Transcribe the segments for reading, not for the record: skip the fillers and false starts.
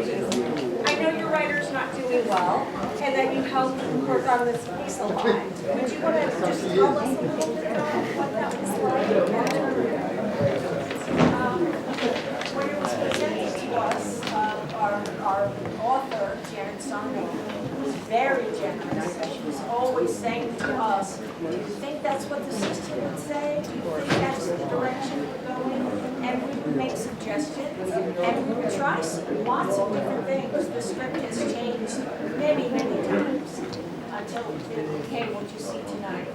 I know your writer's not doing well, and that you helped work on this piece a lot. Would you want to just tell us a little bit about what that was like? When it was presented to us, our author, Janet Sonny, was very generous. She was always saying to us, do you think that's what the system would say? Do you think that's the direction we're going? And we would make suggestions, and we would try lots of different things. The script has changed many, many times until it became what you see tonight.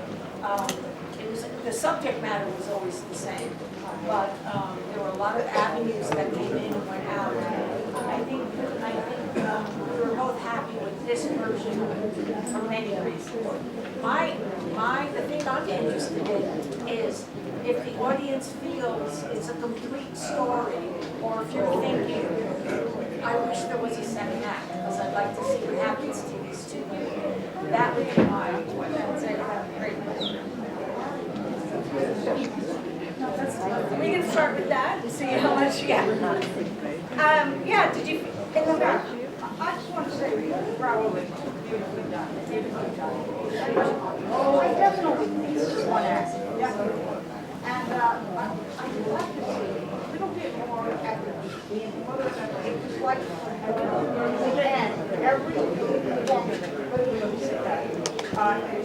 The subject matter was always the same, but there were a lot of avenues that came in and went out. I think we were both happy with this version for many reasons. The thing I'm interested in is if the audience feels it's a complete story, or if you're thinking, I wish there was a second act, because I'd like to see what happens to these two women. That would be my great. We can start with that and see how much you get. Yeah, did you, in the back? I just want to say, probably beautifully done. Beautifully done. I definitely think it's just one act. Definitely. And I'd like to see a little bit more at the beginning. It was like, again, every woman, at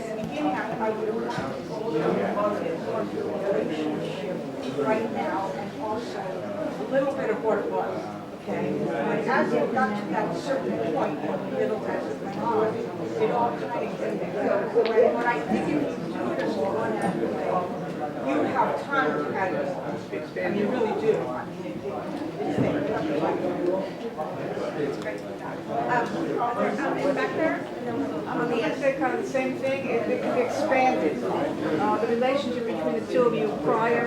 the beginning, I would have liked to see more relationship right now, and also a little bit of what it was. Okay, but as it got to that certain point in the middle as it went on, it all kind of came together. But I think if you do it as one act, you have time to add it. And you really do. I mean, it's great. Back there? I'm going to say kind of the same thing. It could be expanded. The relationship between the two of you prior,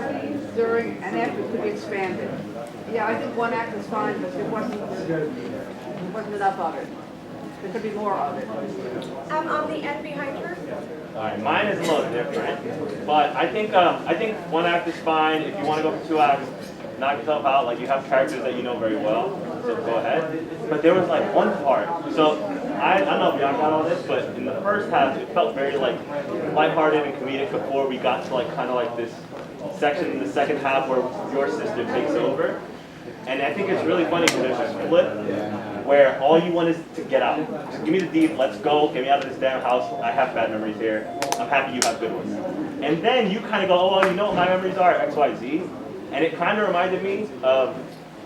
during, and after could be expanded. Yeah, I think one act was fine, but there wasn't enough of it. There could be more of it. On the end behind her? All right, mine is a little different, but I think one act is fine. If you want to go for 2 acts, knock yourself out. Like, you have characters that you know very well, so go ahead. But there was like one part. So I don't know if y'all got all this, but in the first half, it felt very like lighthearted and comedic before we got to like kind of like this section in the second half where your sister takes over. And I think it's really funny because there's a split where all you want is to get out. Just give me the deed, let's go, get me out of this damn house. I have bad memories here. I'm happy you have good ones. And then you kind of go, oh, well, you know what my memories are, X, Y, Z. And it kind of reminded me of,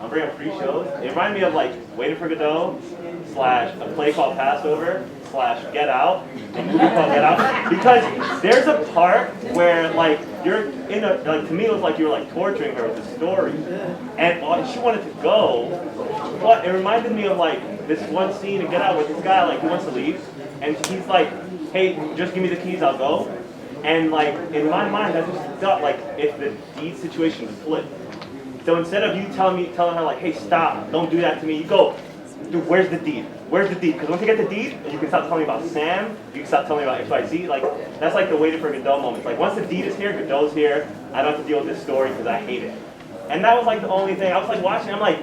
I'm bringing up 3 shows. It reminded me of like Waiting for Godot / a play called Passover / Get Out, a movie called Get Out. Because there's a part where like you're in a, like to me it was like you were like torturing her with the story. And she wanted to go, but it reminded me of like this one scene in Get Out where this guy like he wants to leave and he's like, hey, just give me the keys, I'll go. And like in my mind I just thought like if the deed situation flipped. So instead of you telling her like, hey, stop, don't do that to me, you go, dude, where's the deed? Where's the deed? Because once you get the deed, you can stop telling me about Sam, you can stop telling me about XYZ. Like, that's like the Waiting for Godot moment. Like, once the deed is here, Godot's here, I don't have to deal with this story because I hate it. And that was like the only thing. I was like watching, I'm like,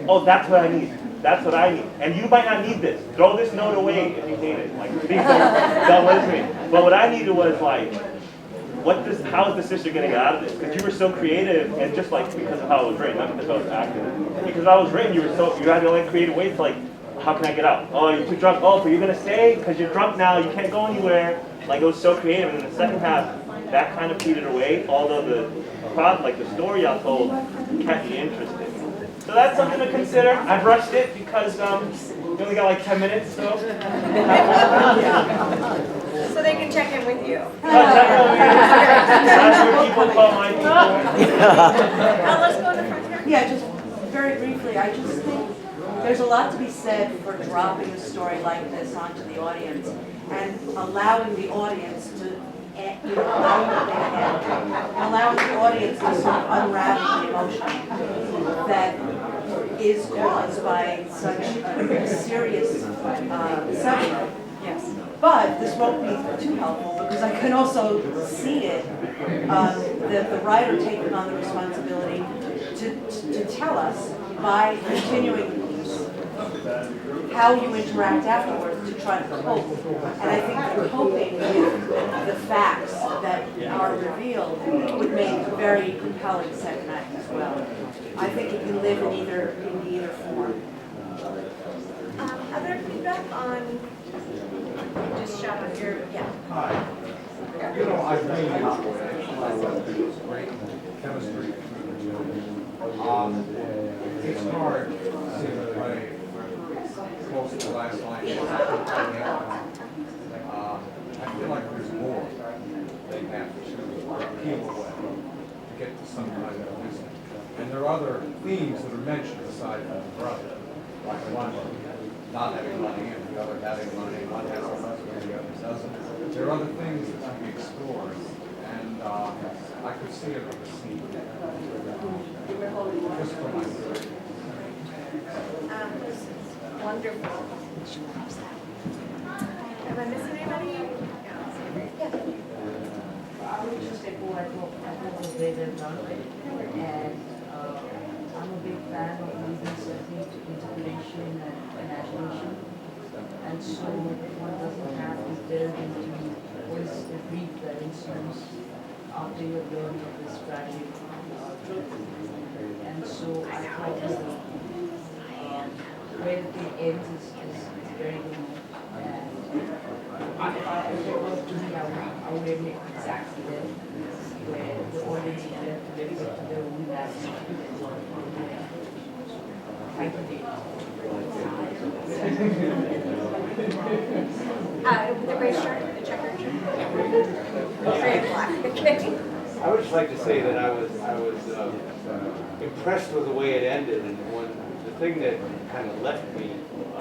oh, that's what I need. That's what I need. And you might not need this. Throw this note away if you hate it. Like, please don't listen to me. But what I needed was like, how is the sister going to get out of this? Because you were so creative, and just like because of how it was written, not because I was acting. Because how it was written, you had to like creative ways to like, how can I get out? Oh, you're too drunk. Oh, but you're going to stay because you're drunk now. You can't go anywhere. Like, it was so creative. And in the second half, that kind of petered away. Although the story I told kept me interested. So that's something to consider. I've rushed it because we only got like 10 minutes. So. So they can check in with you. That's where people call my people. Let's go in the front here. Yeah, just very briefly, I just think there's a lot to be said for dropping a story like this onto the audience and allowing the audience to allowing the audience to sort of unravel the emotion that is caused by such a serious subject. Yes. But this won't be too helpful because I can also see it, the writer taking on the responsibility to tell us by continuing the piece how you interact afterwards to try to cope. And I think that coping with the facts that are revealed would make a very compelling second act as well. I think it can live in either form. Other feedback on, just shout out your, yeah. Hi. You know, I really enjoyed it. Great chemistry. It's hard seeing the way close to the last line. I feel like there's more they have to peel away to get to some kind of wisdom. And there are other themes that are mentioned aside from the brother, like one not having money and the other having money, one has a husband and the other doesn't. There are other things that can be explored, and I could see it on the scene. Just for my good. This is wonderful. Am I missing anybody? Yeah. I would just echo, I thought the way they've done it, and I'm a big fan of movies that need inspiration and imagination, and so one doesn't have to delve into what is the brief that ensues after you have learned of this tragic truth. And so I thought that where it ends is very good. And if it was to me, I would have made exactly that, where the audience is there to live up to their own values. Thank you. The gray shirt, the checkered shirt. Gray and black, okay. I would just like to say that I was impressed with the way it ended, and the thing that kind of left me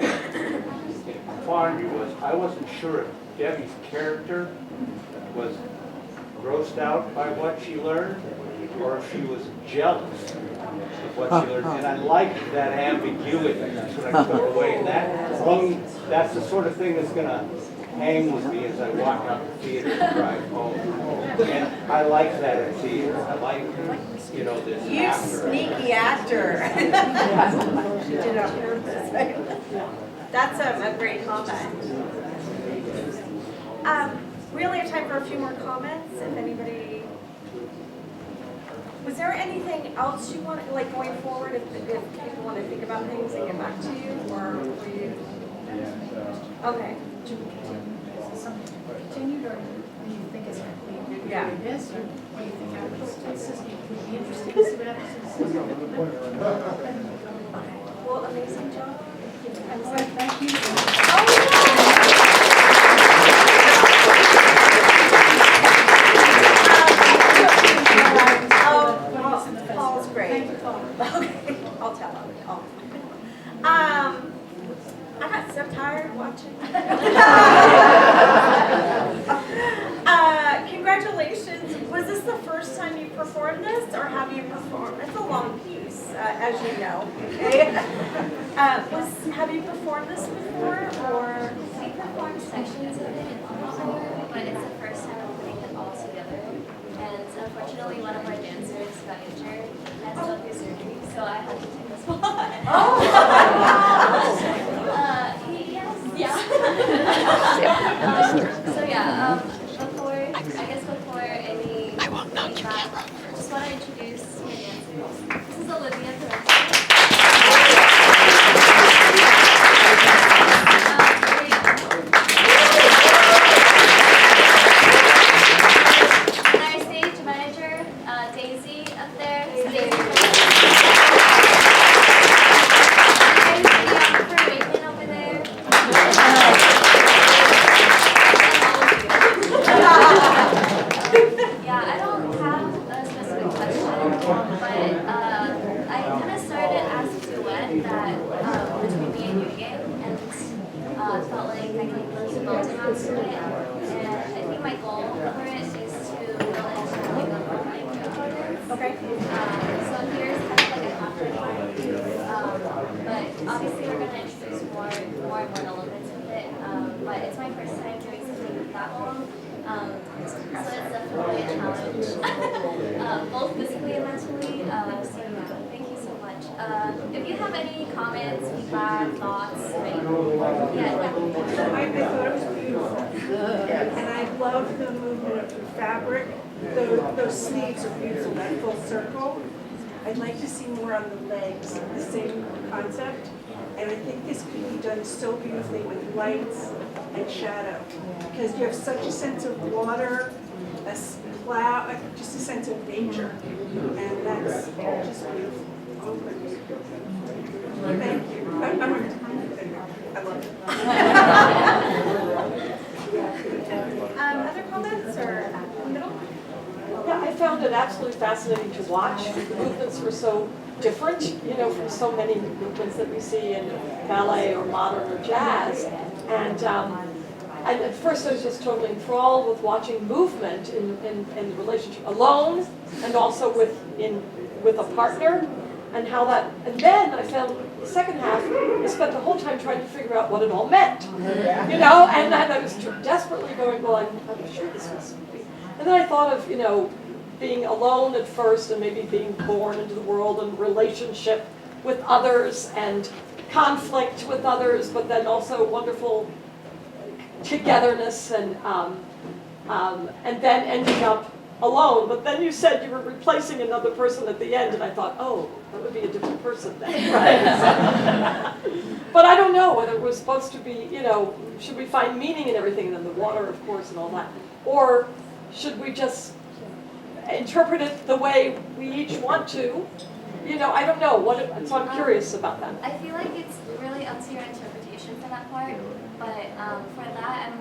in a quandary was I wasn't sure if Debbie's character was grossed out by what she learned, or if she was jealous of what she learned. And I liked that ambiguity. That's what I took away. And that's the sort of thing that's going to hang with me as I walk out the theater and drive home. And I like that at theater. I like, you know, this You after. sneaky actor. You did it on purpose. That's a great comment. We only have time for a few more comments, if anybody. Was there anything else you want, like going forward, if people want to think about things and get back to you, or were you? Okay. Continued, or do you think it's going to be Yeah. this, or what do you think happens? Would be interesting to see what happens. Well, amazing job. Thank you. Paul's great. Okay, I'll tell him. I got so tired watching. Congratulations. Was this the first time you performed this, or have you performed? It's a long piece, as you know. Have you performed this before, or? We performed sections of it before, but it's the first time I'm putting it all together. And unfortunately, one of our dancers got injured and had to go through surgery, so I had to take a spot. Before any, I won't knock your camera. Just want to introduce my dancers. This is Olivia and our stage manager, Daisy, up there. Daisy. For Wakeman over there. Yeah, I don't have a specific question, but I kind of started as a duet that between me and Yugen, and felt like I could really build onto it. And I think my goal for it is to build into like a romantic performance. Okay. So here's kind of like a half part, but obviously we're gonna introduce more elements of it. But it's my first time doing something that long. So it's definitely a challenge, both physically and mentally. So yeah, thank you so much. if you have any comments, feedback, thoughts, right? Yeah. I thought it was beautiful. And I love the movement of the fabric. Those sleeves are beautiful, that full circle. I'd like to see more on the legs, the same concept. And I think this could be done so beautifully with lights and shadow. Because you have such a sense of water, a cloud, just a sense of nature. And that's just beautiful. Thank you. I love it. Other comments or middle? Yeah, I found it absolutely fascinating to watch. The movements were so different, you know, from so many movements that we see in ballet or modern or jazz. And at first I was just totally enthralled with watching movement in the relationship alone and also with a partner and how that, and then I found the second half, I spent the whole time trying to figure out what it all meant, you know, and then I was desperately going, well, I'm sure this must be. And then I thought of, you know, being alone at first and maybe being born into the world and relationship with others and conflict with others, but then also wonderful togetherness and then ending up alone. But then you said you were replacing another person at the end, and I thought, oh, that would be a different person then, right? But I don't know whether it was supposed to be, you know, should we find meaning in everything, and then the water, of course, and all that, or should we just interpret it the way we each want to? You know, I don't know. So I'm curious about that. I feel like it's really up to your interpretation for that part, but for that,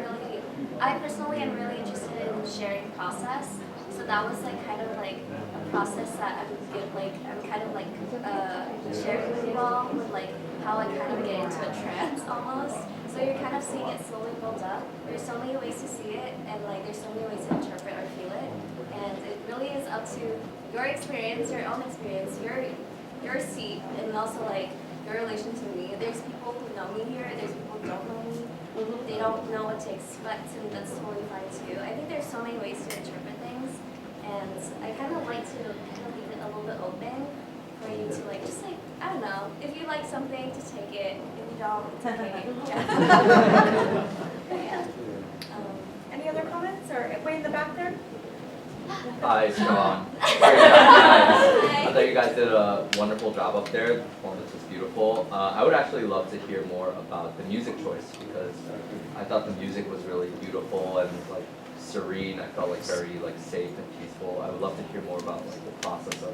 I personally am really interested in sharing process. So that was like kind of like a process that I'm kind of like sharing with you all, with like how I kind of get into a trance almost. So you're kind of seeing it slowly build up. There's so many ways to see it, and like there's so many ways to interpret or feel it. And it really is up to your experience, your own experience, your seat, and also like your relation to me. There's people who know me here, there's people who don't know me. They don't know what to expect, and that's totally fine too. I think there's so many ways to interpret things, and I kind of like to kind of leave it a little bit open for you to like, just like, I don't know, if you like something, to take it. If you don't, it's okay. Yeah. Yeah. Any other comments or way in the back there? Hi, Sean. I thought you guys did a wonderful job up there. The performance was beautiful. I would actually love to hear more about the music choice because I thought the music was really beautiful and like serene. I felt like very like safe and peaceful. I would love to hear more about like the process of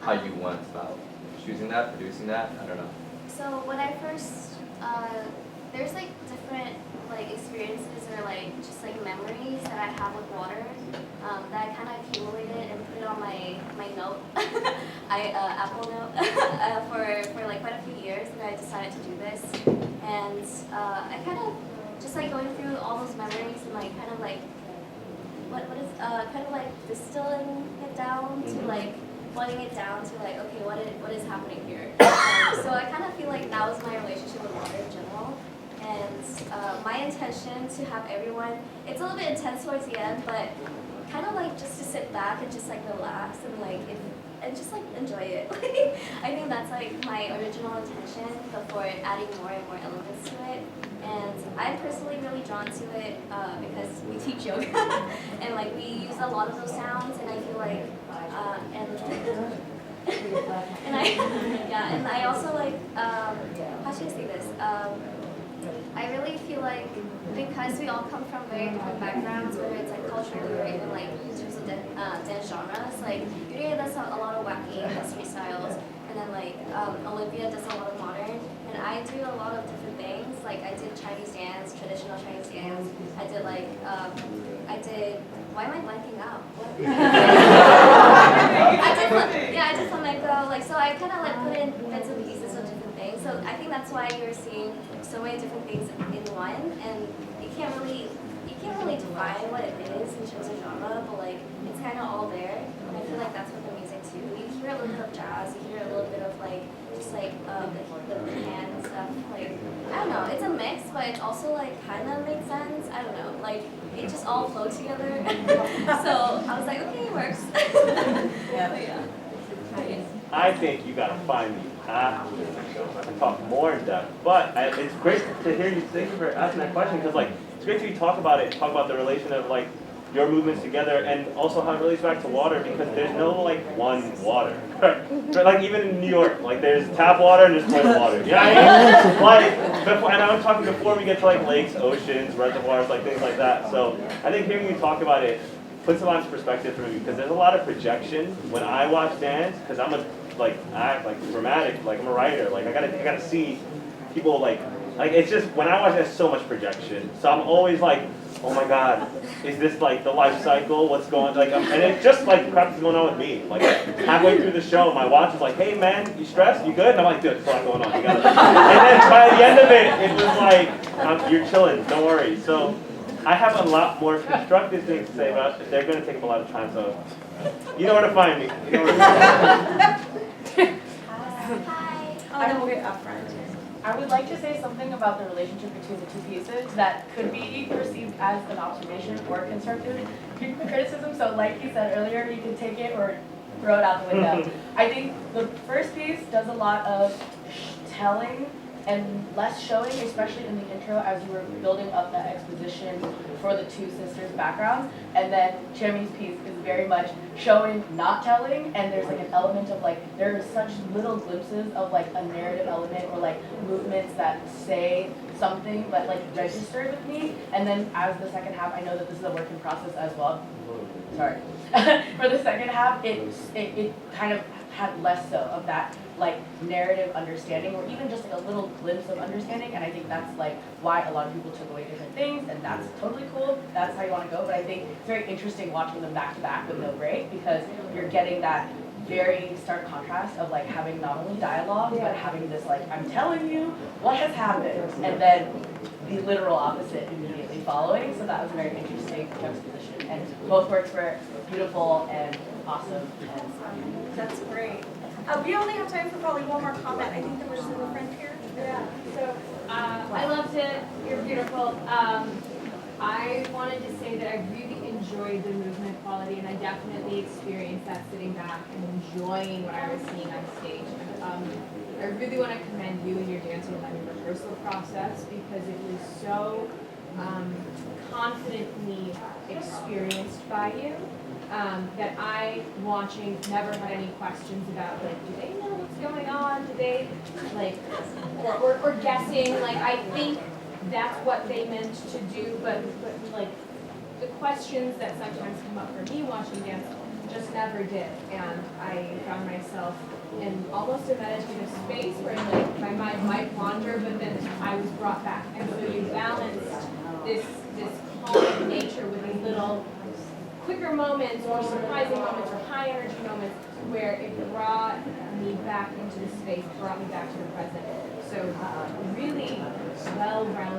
how you went about choosing that, producing that. I don't know. So when I first, there's like different like experiences or like just like memories that I have with water that I kind of accumulated and put it on my note, Apple Note, for like quite a few years, and I decided to do this. And I kind of just like going through all those memories and like kind of like what is kind of like distilling it down to like boiling it down to like, okay, what is happening here? So I kind of feel like that was my relationship with water in general. And my intention to have everyone, it's a little bit intense towards the end, but kind of like just to sit back and just like relax and like and just like enjoy it. I think that's like my original intention before adding more and more elements to it. And I'm personally really drawn to it because we teach yoga and like we use a lot of those sounds, and I feel like and I also like how should I say this? I really feel like because we all come from very different backgrounds, whether it's like culturally or even like in terms of dance genres, like Yuri does a lot of wacky history styles, and then like Olivia does a lot of modern, and I do a lot of different things. Like I did Chinese dance, traditional Chinese dance. I did like why am I blanking out? I did flamenco. Like so, I kind of like put in bits and pieces of different things. So I think that's why you're seeing so many different things in one, and you can't really define what it is in terms of genre, but like it's kind of all there. And I feel like that's what the music too. You hear a little bit of jazz, you hear a little bit of like just like the hand and stuff. Like I don't know, it's a mix, but it also like kind of makes sense. I don't know, like it just all flowed together. So I was like, okay, it works. Yeah. But yeah. I think you gotta find me after the show and talk more in depth. But it's great to hear you. Thank you for asking that question because like it's great to hear you talk about it, talk about the relation of like your movements together, and also how it relates back to water because there's no like one water. But like even in New York, like there's tap water and there's toilet water. You know what I mean? Like before, and I was talking before we get to like lakes, oceans, reservoirs, like things like that. So I think hearing you talk about it puts a lot into perspective for me because there's a lot of projection when I watch dance because I'm a dramatic, like I'm a writer, like I gotta see people like it's just when I watch there's so much projection. So I'm always like, oh my God, is this like the life cycle? What's going like and it's just like crap is going on with me. Like halfway through the show, my watch is like, hey man, you stressed? You good? And I'm like, dude, there's a lot going on. You gotta and then by the end of it, it was like, you're chilling, don't worry. So I have a lot more constructive things to say about it. They're gonna take up a lot of time, so you know where to find me. You know where to find me. Hi. I will get up front. I would like to say something about the relationship between the two pieces that could be perceived as an observation or constructive criticism. So like he said earlier, you can take it or throw it out the window. I think the first piece does a lot of telling and less showing, especially in the intro as you were building up that exposition for the two sisters' backgrounds. And then Chairman's piece is very much showing, not telling, and there's like an element of like, there are such little glimpses of like a narrative element or like movements that say something that like registered with me. And then as the second half, I know that this is a work in process as well. Sorry. For the second half, it kind of had less so of that like narrative understanding or even just like a little glimpse of understanding, and I think that's like why a lot of people took away different things, and that's totally cool. That's how you want to go, but I think it's very interesting watching them back to back with no break because you're getting that very stark contrast of like having not only dialogue but having this like, I'm telling you what has happened, and then the literal opposite immediately following. So that was a very interesting juxtaposition, and both works were beautiful and awesome. And That's great. We only have time for probably one more comment. I think there was a little friend here. Yeah, so I loved it. You're beautiful. I wanted to say that I really enjoyed the movement quality, and I definitely experienced that sitting back and enjoying what I was seeing on stage. I really want to commend you and your dancing and your rehearsal process because it was so confidently experienced by you. That I, watching, never had any questions about, like, do they know what's going on? Do they, like, or guessing, like, I think that's what they meant to do, but like, the questions that sometimes come up for me watching dance just never did, and I found myself in almost a meditative space where, like, my mind might wander, but then I was brought back, and so you balanced this calm nature with these little quicker moments or surprising moments or high energy moments where it brought me back into the space, brought me back to the present. So really well-rounded